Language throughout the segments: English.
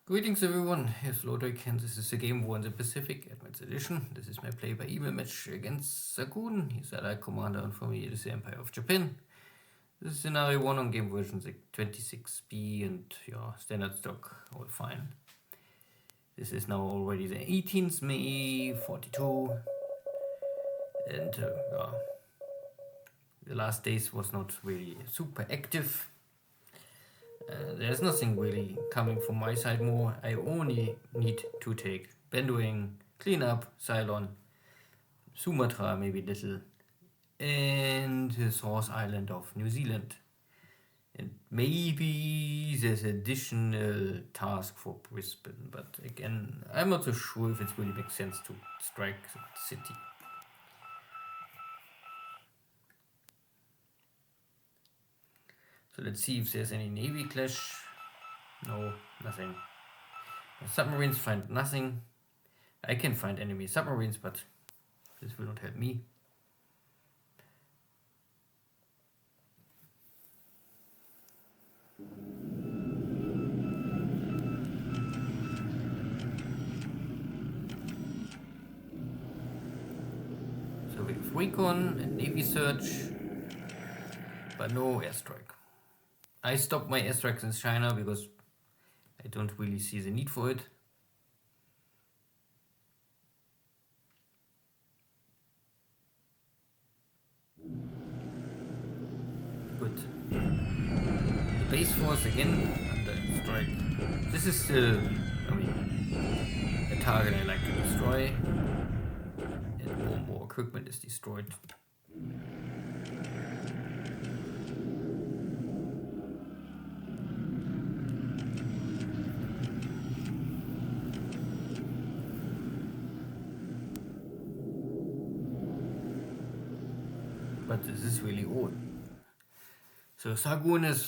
Greetings everyone, here's Lodrik and this is the Game War in the Pacific, Advanced Edition. This is my play by email match against Xargun. He's Allied Commander and for me it is the Empire of Japan. This is scenario 1 on game version 26B and standard stock, all fine. This is now already the 18th May 42 and the last days was not really super active. There's nothing really coming from my side more. I only need to take Bendoing, clean up, Ceylon, Sumatra maybe little, and the South Island of New Zealand. And maybe there's additional task for Brisbane, but again, I'm not so sure if it really makes sense to strike the city. So let's see if there's any navy clash. No, nothing. Submarines find nothing. I can find enemy submarines, but this will not help me. So we have recon and navy search, but no airstrike. I stopped my airstrikes in China because I don't really see the need for it. Good. The base force again under strike. This is still, a target I like to destroy. And more and more equipment is destroyed. But this is really old. So Xargun is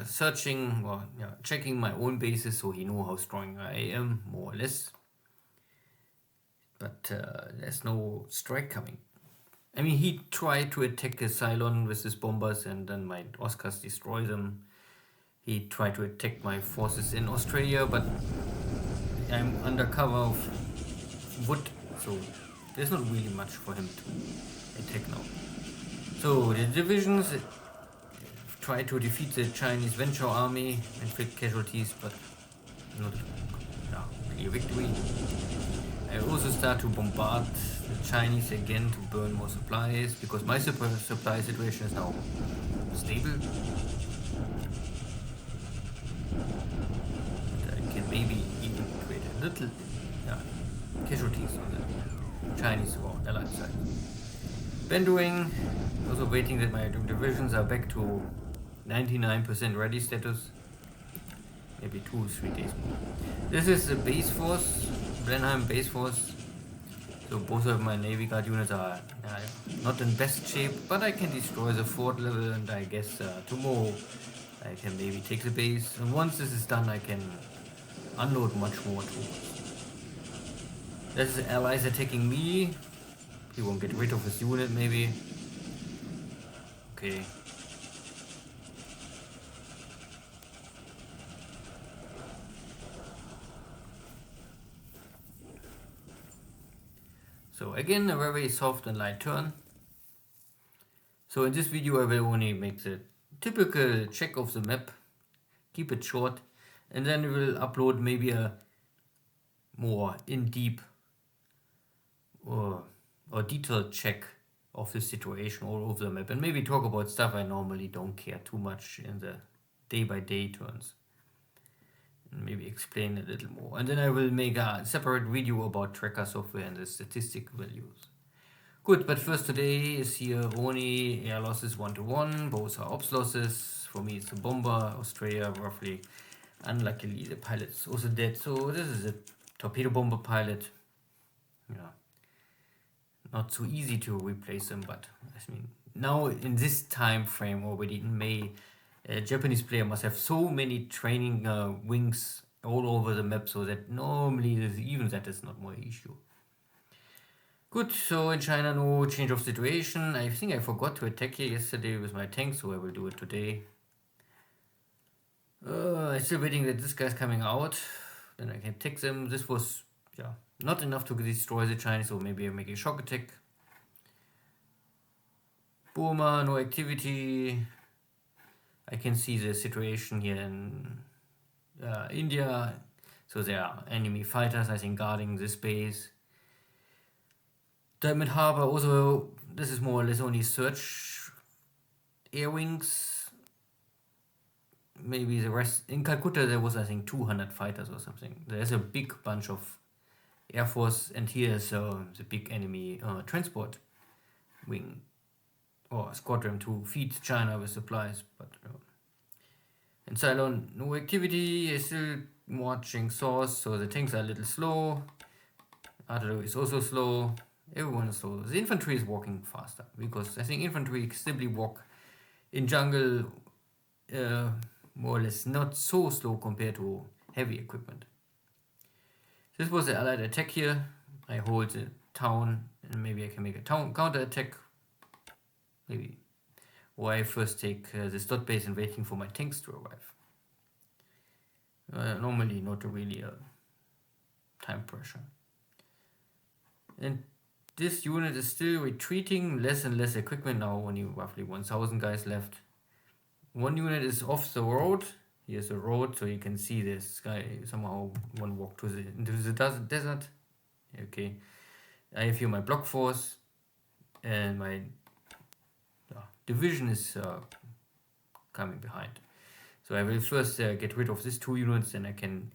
searching or checking my own bases so he knows how strong I am, more or less. But there's no strike coming. I mean, he tried to attack Ceylon with his bombers and then my Oscars destroy them. He tried to attack my forces in Australia, but I'm under cover of wood, so there's not really much for him to attack now. So the divisions try to defeat the Chinese Venture Army, inflict casualties, but not clear victory. I also start to bombard the Chinese again to burn more supplies, because my supply situation is now stable. And I can maybe even create a little casualties on the Chinese or Allied side. Bendoing, also waiting that my divisions are back to 99% ready status. Maybe 2-3 days more. This is the base force, Blenheim base force. So both of my Navy Guard units are not in best shape, but I can destroy the fort level, and I guess tomorrow I can maybe take the base. And once this is done, I can unload much more troops. This is allies attacking me. He won't get rid of his unit, maybe. Okay. So again, a very soft and light turn. So in this video I will only make the typical check of the map, keep it short, and then we will upload maybe a more in-deep or detailed check of the situation all over the map, and maybe talk about stuff I normally don't care too much in the day-by-day turns. Maybe explain a little more, and then I will make a separate video about tracker software and the statistic values. Good, but first today is here only air losses 1-1, both are ops losses. For me it's a bomber, Australia roughly. Unluckily the pilot's also dead, so this is a torpedo bomber pilot. Not so easy to replace them, but I mean, now in this time frame already in May, a Japanese player must have so many training wings all over the map, so that normally even that is not more issue. Good, so in China no change of situation. I think I forgot to attack here yesterday with my tank, so I will do it today. I'm still waiting that this guy's coming out. then I can attack them. This was, yeah, not enough to destroy the Chinese, so maybe I make a shock attack. Burma, no activity. I can see the situation here in India. So there are enemy fighters, I think, guarding this base. Diamond Harbor also, this is more or less only search air wings. Maybe the rest, in Calcutta there was I think 200 fighters or something. There's a big bunch of Air Force, and here's the big enemy transport wing or squadron to feed China with supplies. But in Ceylon, no activity, is still watching source, so the tanks are a little slow. Artillery is also slow. Everyone is slow. The infantry is walking faster because I think infantry simply walk in jungle more or less not so slow compared to heavy equipment. This was the allied attack here. I hold the town and maybe I can make a town counter attack. Maybe. Or I first take this dot base and waiting for my tanks to arrive. Normally not really a time pressure. And this unit is still retreating, less and less equipment now, only roughly 1000 guys left. One unit is off the road. Here's the road, so you can see this guy somehow one walk into the desert. Okay, I have here my block force, and my division is coming behind. So I will first get rid of these two units, and I can.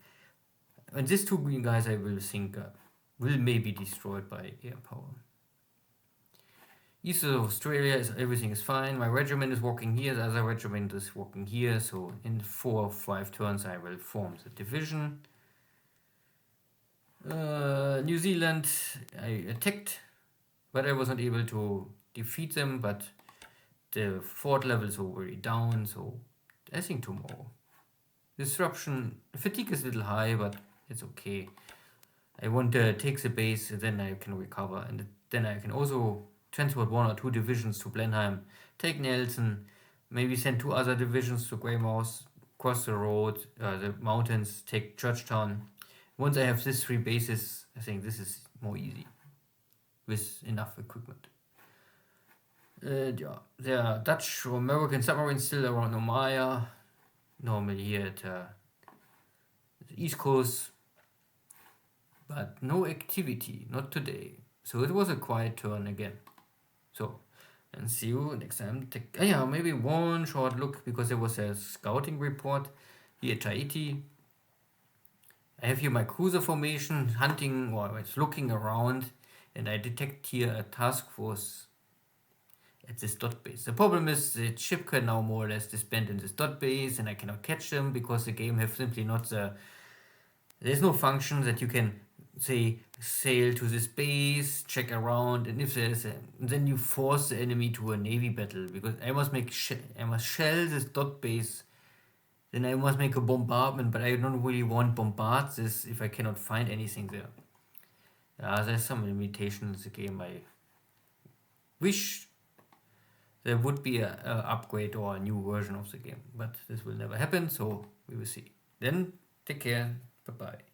And these two green guys, I will think will maybe destroyed by air power. East of Australia, everything is fine. My regiment is walking here, the other regiment is walking here. So in 4 or 5 turns I will form the division. New Zealand, I attacked, but I was not able to defeat them. But the fort levels are already down, so I think tomorrow. Disruption, fatigue is a little high, but it's okay. I want to take the base, then I can recover, and then I can also transport 1 or 2 divisions to Blenheim, take Nelson, maybe send 2 other divisions to Greymouth, cross the road, the mountains, take Churchtown. Once I have these 3 bases, I think this is more easy with enough equipment. Yeah, there are Dutch or American submarines still around Omaya, normally here at the East Coast, but no activity, not today. So it was a quiet turn again. So, and see you next time. Yeah, maybe one short look, because there was a scouting report here at Tahiti. I have here my cruiser formation, hunting, or it's looking around, and I detect here a task force at this dot base. The problem is the ship can now more or less disband in this dot base, and I cannot catch them because the game have simply not the... There's no function that you can say sail to this base, check around, and if there's then you force the enemy to a navy battle, because I must shell this dot base, then I must make a bombardment, but I don't really want bombard this if I cannot find anything there. There's some limitations in the game. I wish there would be a upgrade or a new version of the game, but this will never happen, so we will see. Then take care, bye bye.